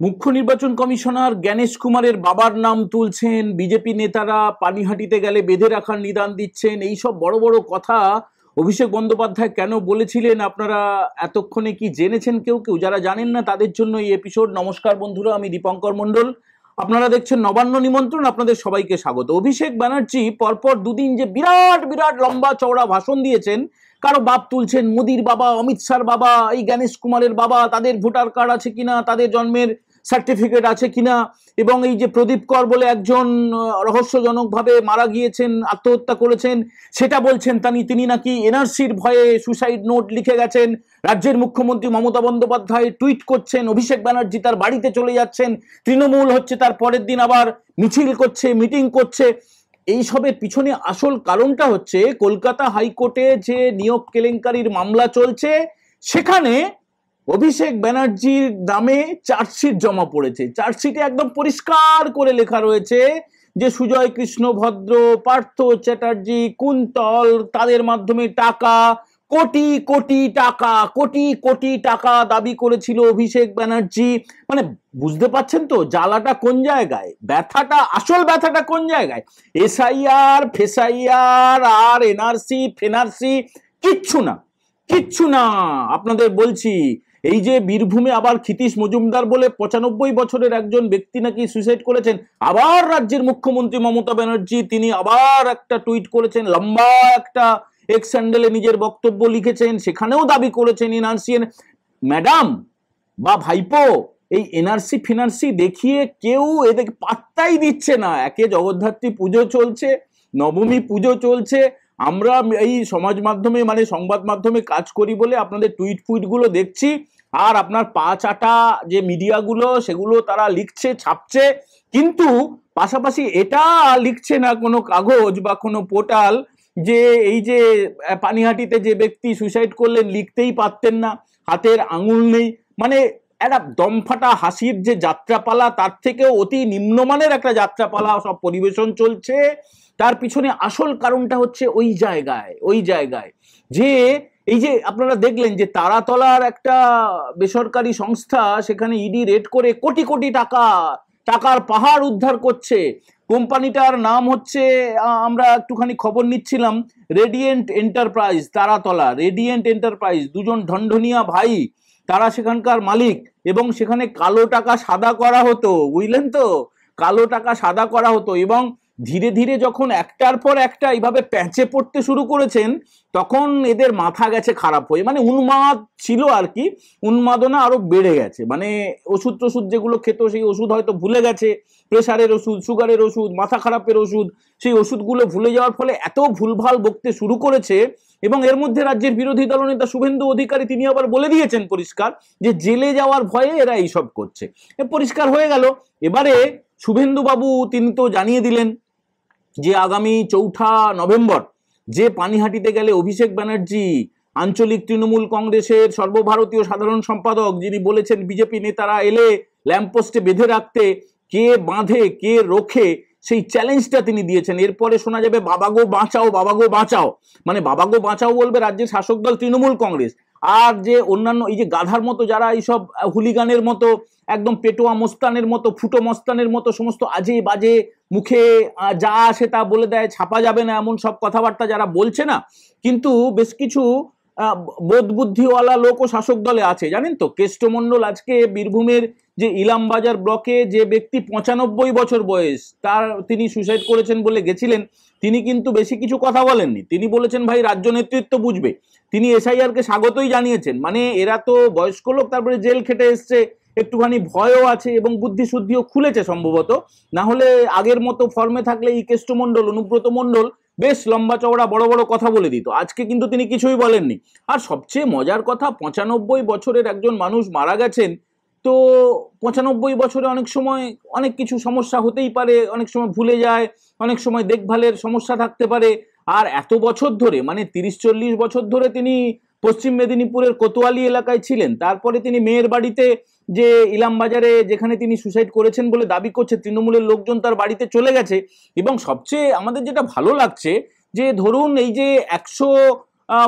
মুখ্য নির্বাচন কমিশনার জ্ঞানেশ কুমারের বাবার নাম তুলছেন, বিজেপি নেতারা পানিহাটিতে গেলে বেঁধে রাখার নিদান দিচ্ছেন। এই সব বড় বড় কথা অভিষেক বন্দ্যোপাধ্যায় কেন বলেছিলেন আপনারা এতক্ষণে কি জেনেছেন? কেউ কেউ যারা জানেন না তাদের জন্য এই এপিসোড। নমস্কার বন্ধুরা, আমি দীপঙ্কর মণ্ডল, আপনারা দেখছেন নবান্ন নিমন্ত্রণ। আপনাদের সবাইকে স্বাগত। অভিষেক ব্যানার্জি পরপর দুদিন যে বিরাট বিরাট লম্বা চওড়া ভাষণ দিয়েছেন, কারো বাপ তুলছেন, মোদির বাবা, অমিত শাহর বাবা, এই জ্ঞানেশ কুমারের বাবা, তাদের ভোটার কার্ড আছে কিনা, তাদের জন্মের সার্টিফিকেট আছে কিনা, এবং এই যে প্রদীপ কর বলে একজন রহস্যজনকভাবে মারা গিয়েছেন, আত্মহত্যা করেছেন, সেটা বলছেন। তিনি নাকি এনআরসির ভয়ে সুসাইড নোট লিখে গেছেন। রাজ্যের মুখ্যমন্ত্রী মমতা বন্দ্যোপাধ্যায় টুইট করছেন, অভিষেক ব্যানার্জি তার বাড়িতে চলে যাচ্ছেন, তৃণমূল হচ্ছে তার পরের দিন আবার মিছিল করছে, মিটিং করছে। এইসবের পিছনে আসল কারণটা হচ্ছে কলকাতা হাইকোর্টে যে নিয়োগ কেলেঙ্কারির মামলা চলছে, সেখানে অভিষেক ব্যানার্জির নামে চার্জশিট জমা পড়েছে। চার্জশিটে একদম পরিষ্কার করে লেখা রয়েছে যে সুজয় কৃষ্ণ ভদ্র, পার্থ চ্যাটার্জি, কুন্তল, তাদের মাধ্যমে টাকা, কোটি কোটি টাকা, কোটি কোটি টাকা দাবি করেছিল অভিষেক ব্যানার্জি। মানে বুঝতে পারছেন তো জ্বালাটা কোন জায়গায়, ব্যথাটা, আসল ব্যথাটা কোন জায়গায়? এসআইআর, ফেসআইআর আর এনআরসি ফেনআরসি কিচ্ছু না, কিচ্ছু না। আপনাদের বলছি, এই যে বীরভূমে আবার ক্ষিতীশ মজুমদার বলে 95 বছরের একজন ব্যক্তি নাকি সুইসাইড করেছেন, আবার রাজ্যের মুখ্যমন্ত্রী মমতা ব্যানার্জি তিনি আবার একটা টুইট করেছেন, লম্বা একটা এক্স হ্যান্ডেলে নিজের বক্তব্য লিখেছেন, সেখানেও দাবি করেছেন এনআরসি। ম্যাডাম বা ভাইপো, এই এনআরসি ফিনার্সি দেখিয়ে কেউ এদের পাত্তাই দিচ্ছে না। একে জগদ্ধাত্রী পুজো চলছে, নবমী পুজো চলছে, আমরা এই সমাজ মাধ্যমে মানে সংবাদ মাধ্যমে কাজ করি বলে আপনাদের টুইটগুলো দেখছি, আর আপনার পা চাটা যে মিডিয়াগুলো সেগুলো তারা লিখছে, ছাপছে, কিন্তু পাশাপাশি এটা লিখছে না কোনো কাগজ বা কোনো পোর্টাল যে এই যে পানিহাটিতে যে ব্যক্তি সুইসাইড করলেন লিখতেই পারতেন না, হাতের আঙুল নেই। মানে একটা দমফাটা হাসির যে যাত্রাপালা, তার থেকেও অতি নিম্নমানের একটা যাত্রাপালা সব পরিবেশন চলছে। তার পিছনে আসল কারণটা হচ্ছে ওই জায়গায় যে এই যে আপনারা দেখলেন যে তারাতলার একটা বেসরকারি সংস্থা, সেখানে ইডি রেড করে কোটি কোটি টাকার পাহাড় উদ্ধার করছে। কোম্পানিটার নাম হচ্ছে, আমরা একটুখানি খবর নিচ্ছিলাম, radiant enterprise, Taratala radiant enterprise, দুজন ঢনঢনিয়া ভাই, তারা সেখানকার মালিক। এবং সেখানে কালো টাকা সাদা করা হতো, বুঝলেন তো, কালো টাকা সাদা করা হতো। এবং ধীরে ধীরে যখন একটার পর একটা এইভাবে প্যাঁচে পড়তে শুরু করেছেন, তখন এদের মাথা গেছে খারাপ হয়ে, মানে উন্মাদ ছিল আর কি, উন্মাদনা আরো বেড়ে গেছে। মানে ওষুধ টষুধ যেগুলো খেত সেই ওষুধ হয়তো ভুলে গেছে, প্রেশারের ওষুধ, সুগারের ওষুধ, মাথা খারাপের ওষুধ, সেই ওষুধগুলো ভুলে যাওয়ার ফলে এত ভুলভাল বকতে শুরু করেছে। এবং এর মধ্যে রাজ্যের বিরোধী দলনেতা শুভেন্দু অধিকারী তিনি আবার বলে দিয়েছেন পরিষ্কার যে জেলে যাওয়ার ভয়ে এরা এইসব করছে। পরিষ্কার হয়ে গেল। এবারে শুভেন্দু বাবু তিনি তো জানিয়ে দিলেন যে আগামী 4 নভেম্বর যে পানিহাটিতে গেলে অভিষেক ব্যানার্জি, আঞ্চলিক তৃণমূল কংগ্রেসের সর্বভারতীয় সাধারণ সম্পাদক, যিনি বলেছেন বিজেপি নেতারা এলে ল্যাম্পপোস্টে বেঁধে রাখতে, কে বাঁধে কে রোখে, সেই চ্যালেঞ্জটা তিনি দিয়েছেন। এরপরে শোনা যাবে বাবা গো বাঁচাও, বাবা গো বাঁচাও, মানে বাবা গো বাঁচাও বলবে রাজ্যের শাসক দল তৃণমূল কংগ্রেস। আর যে অন্যান্য এই যে গাধার মতো যারা এইসব হুলিগানের মতো, একদম পেটোয়া মস্তানের মতো, ফুটো মস্তানের মতো সমস্ত আজে বাজে মুখে যা আসে তা বলে দেয়, ছাপা যাবে না এমন সব কথাবার্তা যারা বলছে না, কিন্তু বেশ কিছু বোধ বুদ্ধিওয়ালা লোকও শাসক দলে আছে, জানেন তো। কেষ্টমণ্ডল আজকে বীরভূমের যে ইলামবাজার ব্লকে যে ব্যক্তি 95 বছর বয়স, তিনি সুইসাইড করেছেন বলে গেছিলেন, তিনি কিন্তু বেশি কিছু কথা বলেননি। তিনি বলেছেন ভাই রাজ্য নেতৃত্ব বুঝবে। তিনি এসআইআর কে স্বাগতই জানিয়েছেন। মানে এরা তো বয়স্ক লোক, তারপরে জেল খেটে এসছে, একটুখানি ভয়ও আছে এবং বুদ্ধি শুদ্ধিও খুলেছে সম্ভবত, না হলে আগের মতো ফর্মে থাকলে এই কেষ্টমণ্ডল, অনুব্রত মণ্ডল বেশ লম্বা চওড়া বড় বড় কথা বলে দিত। আজকে কিন্তু তিনি কিছুই বলেননি। আর সবচেয়ে মজার কথা, 95 বছরের একজন মানুষ মারা গেছেন, তো 95 বছরে অনেক সময় অনেক কিছু সমস্যা হতেই পারে, অনেক সময় ভুলে যায়, অনেক সময় দেখভালের সমস্যা থাকতে পারে। আর এত বছর ধরে, মানে 30-40 বছর ধরে তিনি পশ্চিম মেদিনীপুরের কোতোয়ালি এলাকায় ছিলেন। তারপরে তিনি মেয়ের বাড়িতে, যে ইলামবাজারে যেখানে তিনি সুসাইড করেছেন বলে দাবি করছে, তৃণমূলের লোকজন তার বাড়িতে চলে গেছে। এবং সবচেয়ে আমাদের যেটা ভালো লাগছে, যে ধরুন এই যে 100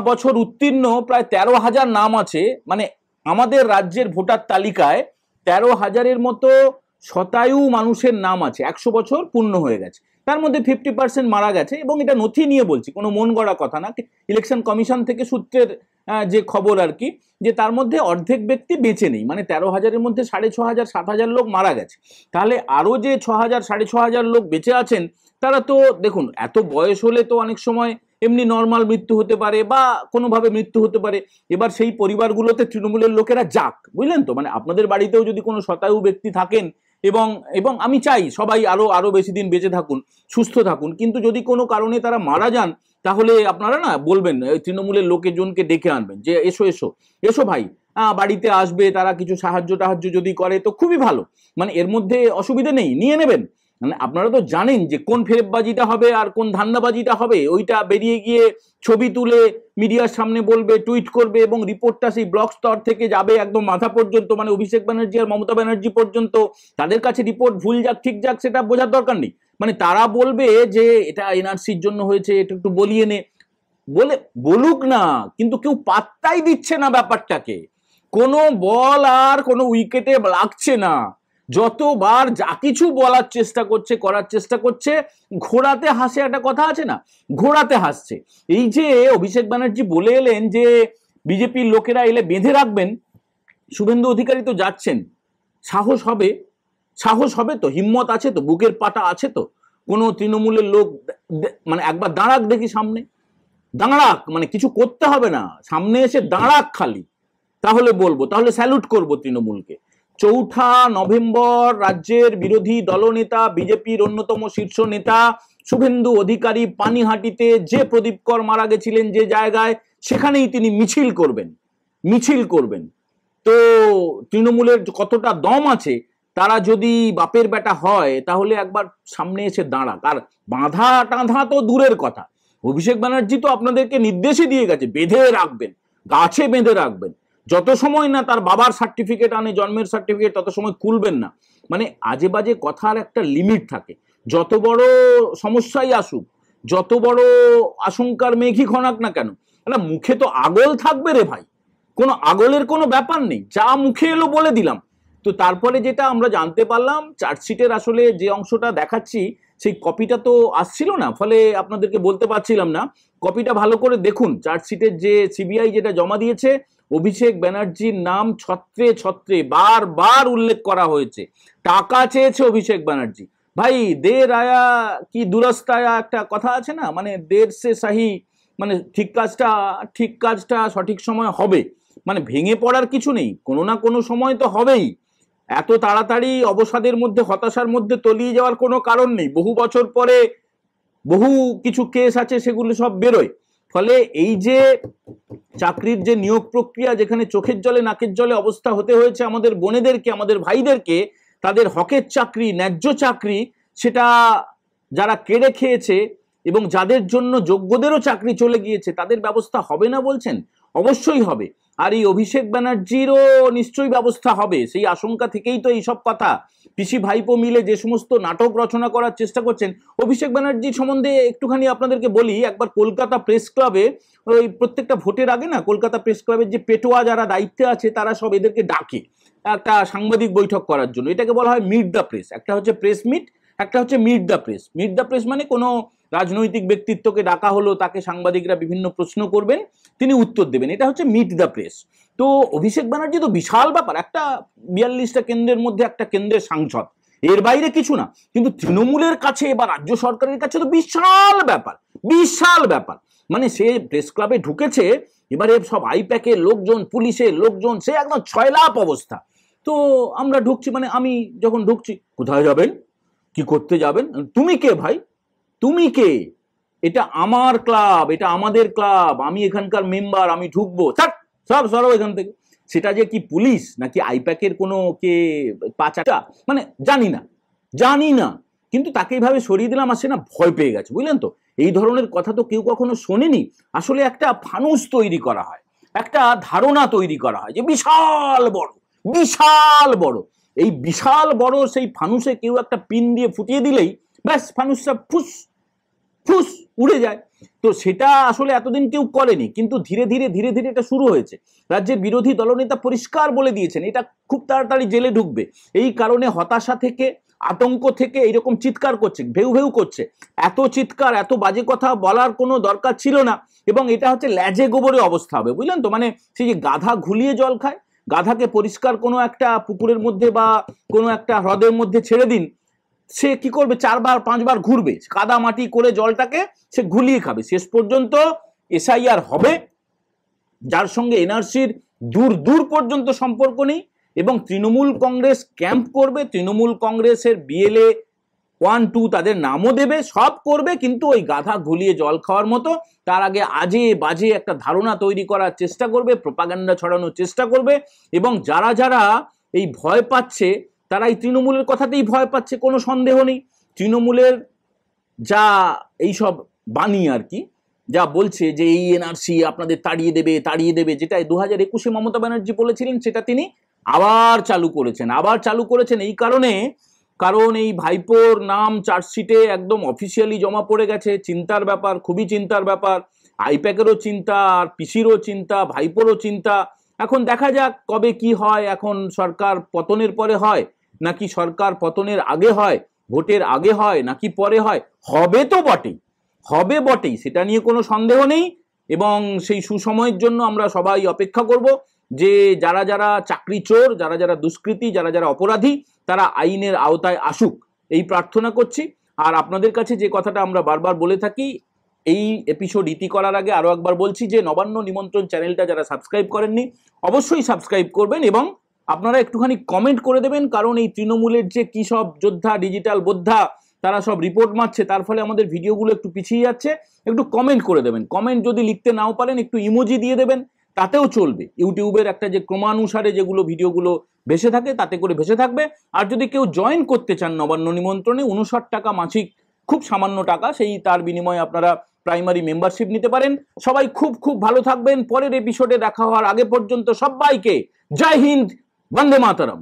বছর উত্তীর্ণ প্রায় 13,000 নাম আছে, মানে আমাদের রাজ্যের ভোটার তালিকায় 13,000-এর মতো শতায়ু মানুষের নাম আছে, 100 বছর পূর্ণ হয়ে গেছে, তার মধ্যে 50% মারা গেছে, এবং এটা নথি নিয়ে বলছি, কোনো মন গড়া কথা না, ইলেকশন কমিশন থেকে সূত্রের যে খবর আর কি, যে তার মধ্যে অর্ধেক ব্যক্তি বেঁচে নেই, মানে 13,000-এর মধ্যে 6,500 7,000 লোক মারা গেছে। তাহলে আরো যে 6,000 6,500 লোক বেঁচে আছেন, তারা তো দেখুন, এত বয়স হলে তো অনেক সময় এমনি নর্মাল মৃত্যু হতে পারে বা কোনোভাবে মৃত্যু হতে পারে। এবার সেই পরিবারগুলোতে তৃণমূলের লোকেরা যাক, বুঝলেন তো, মানে আপনাদের বাড়িতেও যদি কোনো শতায়ু ব্যক্তি থাকেন, এবং এবং আমি চাই সবাই আরো আরো বেশি দিন বেঁচে থাকুন, সুস্থ থাকুন, কিন্তু যদি কোনো কারণে তারা মারা যান, তাহলে আপনারা না বলবেন, তৃণমূলের লোকজনকে ডেকে আনবেন, যে এসো এসো এসো ভাই, বাড়িতে আসবে, তারা কিছু সাহায্য টাহায্য যদি করে তো খুবই ভালো, মানে এর মধ্যে অসুবিধা নেই, নিয়ে নেবেন। মানে আপনারা তো জানেন যে কোন ফেরেববাজিটা হবে আর কোন ধান্দাবাজিটা হবে, ওইটা বেরিয়ে গিয়ে ছবি তুলে মিডিয়ার সামনে বলবে, টুইট করবে, এবং রিপোর্টটা সেই ব্লক স্তর থেকে যাবে একদম মাথা পর্যন্ত, মানে অভিষেক ব্যানার্জি আর মমতা ব্যানার্জি পর্যন্ত, তাদের কাছে রিপোর্ট ভুল যাক ঠিক যাক সেটা বোঝার দরকার নেই, মানে তারা বলবে যে এটা এনআরসির জন্য হয়েছে, এটা একটু বলিয়ে নে, বলে বলুক না, কিন্তু কেউ পাত্তাই দিচ্ছে না ব্যাপারটাকে, কোনো বল আর কোনো উইকেটে লাগছে না, যতবার যা কিছু বলার চেষ্টা করছে, করার চেষ্টা করছে, ঘোড়াতে হাসে, একটা কথা আছে না, ঘোড়াতে হাসছে। এই যে অভিষেক ব্যানার্জি বলে এলেন যে বিজেপির লোকেরা এলে বেঁধে রাখবেন, শুভেন্দু অধিকারী তো যাচ্ছেন, সাহস হবে, সাহস হবে তো, হিম্মত আছে তো, বুকের পাটা আছে তো, কোনো তৃণমূলের লোক মানে একবার দাঁড়াক দেখি সামনে, দাঁড়াক, মানে কিছু করতে হবে না, সামনে এসে দাঁড়াক খালি, তাহলে বলবো, তাহলে স্যালুট করবো তৃণমূলকে। 4 নভেম্বর রাজ্যের বিরোধী দলনেতা, বিজেপির অন্যতম শীর্ষ নেতা শুভেন্দু অধিকারী পানিহাটিতে, যে প্রদীপ কর মারা গেছিলেন যে জায়গায়, সেখানেই তিনি মিছিল করবেন, মিছিল করবেন। তো তৃণমূলের কতটা দম আছে, তারা যদি বাপের বেটা হয়, তাহলে একবার সামনে এসে দাঁড়াক, আর বাঁধা টাঁধা তো দূরের কথা, অভিষেক ব্যানার্জি তো আপনাদেরকে নির্দেশই দিয়ে গেছে, বেঁধে রাখবেন, গাছে বেঁধে রাখবেন, যত সময় না তার বাবার সার্টিফিকেট আনে, জন্মের সার্টিফিকেট, তত সময় খুলবেন না। মানে আজে বাজে কথার একটা লিমিট থাকে, যত বড় সমস্যাই আসুক, যত বড় আশঙ্কার মেঘই ঘনাক না কেন, মুখে তো আগল থাকবে রে ভাই, কোনো আগলের কোনো ব্যাপার নেই, যা মুখে এলো বলে দিলাম। তো তারপরে যেটা আমরা জানতে পারলাম, চার্জশিটের আসলে যে অংশটা দেখাচ্ছি, সেই কপিটা তো আসছিল না, ফলে আপনাদেরকে বলতে পারছিলাম না, কপিটা ভালো করে দেখুন। চার্জশিটের যে সিবিআই যেটা জমা দিয়েছে, অভিষেক ব্যানার্জির নাম ছত্রে ছত্রে বারবার উল্লেখ করা হয়েছে, টাকা চেয়েছে অভিষেক ব্যানার্জি। ভাই দের আয়া কি দুরস্ত আয়া, একটা কথা আছে না, মানে দের সে সাহি, মানে ঠিক কাজটা সঠিক সময় হবে, মানে ভেঙে পড়ার কিছু নেই, কোনো না কোনো সময় তো হবেই, এত তাড়াতাড়ি অবসাদের মধ্যে, হতাশার মধ্যে তলিয়ে যাওয়ার কোনো কারণ নেই, বহু বছর পরে বহু কিছু কেস আছে, সেগুলো সব বেরোয়। ফলে এই যে চাকরির যে নিয়োগ প্রক্রিয়া, যেখানে চোখের জলে নাকের জলে অবস্থা হতে হয়েছে আমাদের বোনেদেরকে, আমাদের ভাইদেরকে, তাদের হকের চাকরি, ন্যায্য চাকরি, সেটা যারা কেড়ে খেয়েছে এবং যাদের জন্য যোগ্যদেরও চাকরি চলে গিয়েছে, তাদের ব্যবস্থা হবে না বলছেন? অবশ্যই হবে, আর এই অভিষেক ব্যানার্জিরও নিশ্চয়ই ব্যবস্থা হবে, সেই আশঙ্কা থেকেই তো এইসব কথা। পিসি ভাইপো মিলে যে সমস্ত নাটক রচনা করার চেষ্টা করছেন, অভিষেক ব্যানার্জি সম্বন্ধে একটুখানি আপনাদেরকে বলি। একবার কলকাতা প্রেস ক্লাবে, ওই প্রত্যেকটা ভোটের আগে না, কলকাতা প্রেস ক্লাবের যে পেটোয়া যারা দায়িত্বে আছে, তারা সব এদেরকে ডাকে একটা সাংবাদিক বৈঠক করার জন্য, এটাকে বলা হয় মিট দ্য প্রেস। একটা হচ্ছে প্রেস মিট, একটা হচ্ছে meet the press. Meet the press মানে কোনো রাজনৈতিক ব্যক্তিত্বকে ডাকা হলো, তাকে সাংবাদিকরা বিভিন্ন প্রশ্ন করবেন, তিনি উত্তর দেবেন, এটা হচ্ছে মিট দ্য প্রেস। তো অভিষেক ব্যানার্জি তো বিশাল ব্যাপার, একটা 42টা কেন্দ্রের মধ্যে একটা কেন্দ্রের সাংসদ, এর বাইরে কিছু না, কিন্তু তৃণমূলের কাছে বা রাজ্য সরকারের কাছে তো বিশাল ব্যাপার, বিশাল ব্যাপার। মানে সে প্রেস ক্লাবে ঢুকেছে, এবারে সব আইপ্যাকের লোকজন, পুলিশের লোকজন, সে একদম ছয়লাপ অবস্থা। তো আমরা ঢুকছি, মানে আমি যখন ঢুকছি, কোথায় যাবেন, কি করতে যাবেন, তুমি কে ভাই, তুমি কে, এটা আমার ক্লাব, এটা আমাদের ক্লাব, আমি এখানকার মেম্বার, আমি ঢুকবো, সব সরো এখান থেকে। সেটা যে কি পুলিশ নাকি আইপ্যাকের কোনো কে পাচাটা, মানে জানি না, কিন্তু তাকে এইভাবে সরিয়ে দিলাম, আর সে না ভয় পেয়ে গেছে, বুঝলেন তো। এই ধরনের কথা তো কেউ কখনো শোনেনি। আসলে একটা ফানুস তৈরি করা হয়, একটা ধারণা তৈরি করা হয় যে বিশাল বড়, বিশাল বড়, এই বিশাল বড় সেই ফানুসে কেউ একটা পিন দিয়ে ফুটিয়ে দিলেই ব্যাস ফানুসটা ফুস ফুস উড়ে যায়। তো সেটা আসলে এতদিন কেউ করেনি, কিন্তু ধীরে ধীরে ধীরে ধীরে এটা শুরু হয়েছে। রাজ্যের বিরোধী দলনেতা পরিষ্কার বলে দিয়েছেন এটা খুব তাড়াতাড়ি জেলে ঢুকবে। এই কারণে হতাশা থেকে, আতঙ্ক থেকে এইরকম চিৎকার করছে, ভেউ ভেউ করছে। এত চিৎকার, এত বাজে কথা বলার কোনো দরকার ছিল না। এবং এটা হচ্ছে ল্যাজে গোবরে অবস্থা হবে, বুঝলেন তো? মানে সেই যে গাধা ঘুলিয়ে জল খায়, গাধাকে পরিষ্কার কোনো একটা পুকুরের মধ্যে বা কোনো একটা হ্রদের মধ্যে ছেড়ে দিন, সে কি করবে? 4বার 5বার ঘুরবে, কাদা মাটি করে জলটাকে সে ঘুলিয়ে খাবে। শেষ পর্যন্ত এসআইআর হবে, যার সঙ্গে এনআরসির দূর দূর পর্যন্ত সম্পর্ক নেই, এবং তৃণমূল কংগ্রেস ক্যাম্প করবে, তৃণমূল কংগ্রেসের বিএলএ 1, 2 তাদের নামও দেবে, সব করবে, কিন্তু ওই গাধা ঘুলিয়ে জল খাওয়ার মতো। তার আগে আজে বাজে একটা ধারণা তৈরি করার চেষ্টা করবে, প্রোপাগান্ডা ছড়ানোর চেষ্টা করবে। এবং যারা যারা এই ভয় পাচ্ছে, তারা এই তৃণমূলের কথাতেই ভয় পাচ্ছে, কোনো সন্দেহ নেই। তৃণমূলের যা এইসব বাণী আর কি, যা বলছে যে এই এনআরসি আপনাদের তাড়িয়ে দেবে, যেটা 2021-এ মমতা ব্যানার্জি বলেছিলেন, সেটা তিনি আবার চালু করেছেন। এই কারণ এই ভাইপোর নাম চার্জশিটে একদম অফিসিয়ালি জমা পড়ে গেছে। চিন্তার ব্যাপার, খুবই চিন্তার ব্যাপার। আইপ্যাকেরও চিন্তা, আর পিসিরও চিন্তা, ভাইপোরও চিন্তা। এখন দেখা যাক কবে কি হয়। এখন সরকার পতনের পরে হয়, নাকি সরকার পতনের আগে হয়, ভোটের আগে হয়, নাকি পরে হয়। হবে বটেই, সেটা নিয়ে কোনো সন্দেহ নেই। এবং সেই সুসময়ের জন্য আমরা সবাই অপেক্ষা করব, যে যারা যারা চাকরি চোর, যারা যারা দুষ্কৃতী, যারা যারা অপরাধী, তারা আইনের আওতায় আসুক, এই প্রার্থনা করছি। আর আপনাদের কাছে যে কথাটা আমরা বারবার বলে থাকি, এই এপিসোড ইতি করার আগে আরো একবার বলছি যে নবান্ন নিমন্ত্রণ চ্যানেলটা যারা সাবস্ক্রাইব করেননি, অবশ্যই সাবস্ক্রাইব করবেন, এবং আপনারা একটুখানি কমেন্ট করে দেবেন। কারণ এই তৃণমূলের যে কি সব যোদ্ধা, ডিজিটাল বোদ্ধা, তারা সব রিপোর্ট মারছে, তার ফলে আমাদের ভিডিওগুলো একটু পিছিয়ে যাচ্ছে। একটু কমেন্ট করে দেবেন। কমেন্ট যদি লিখতে নাও পারেন, একটু ইমোজি দিয়ে দেবেন, তাতেও চলবে। ইউটিউবের একটা যে ক্রমানুসারে যেগুলো ভিডিওগুলো ভেসে থাকে, তাতে করে ভেসে থাকবে। আর যদি কেউ জয়েন করতে চান নবান্ন নিমন্ত্রণে, 59 টাকা মাসিক, খুব সামান্য টাকা, সেই তার বিনিময়ে আপনারা প্রাইমারি মেম্বারশিপ নিতে পারেন। সবাই খুব খুব ভালো থাকবেন। পরের এপিসোডে দেখা হওয়ার আগে পর্যন্ত সবাইকে জয় হিন্দ, বন্দে মাতরম।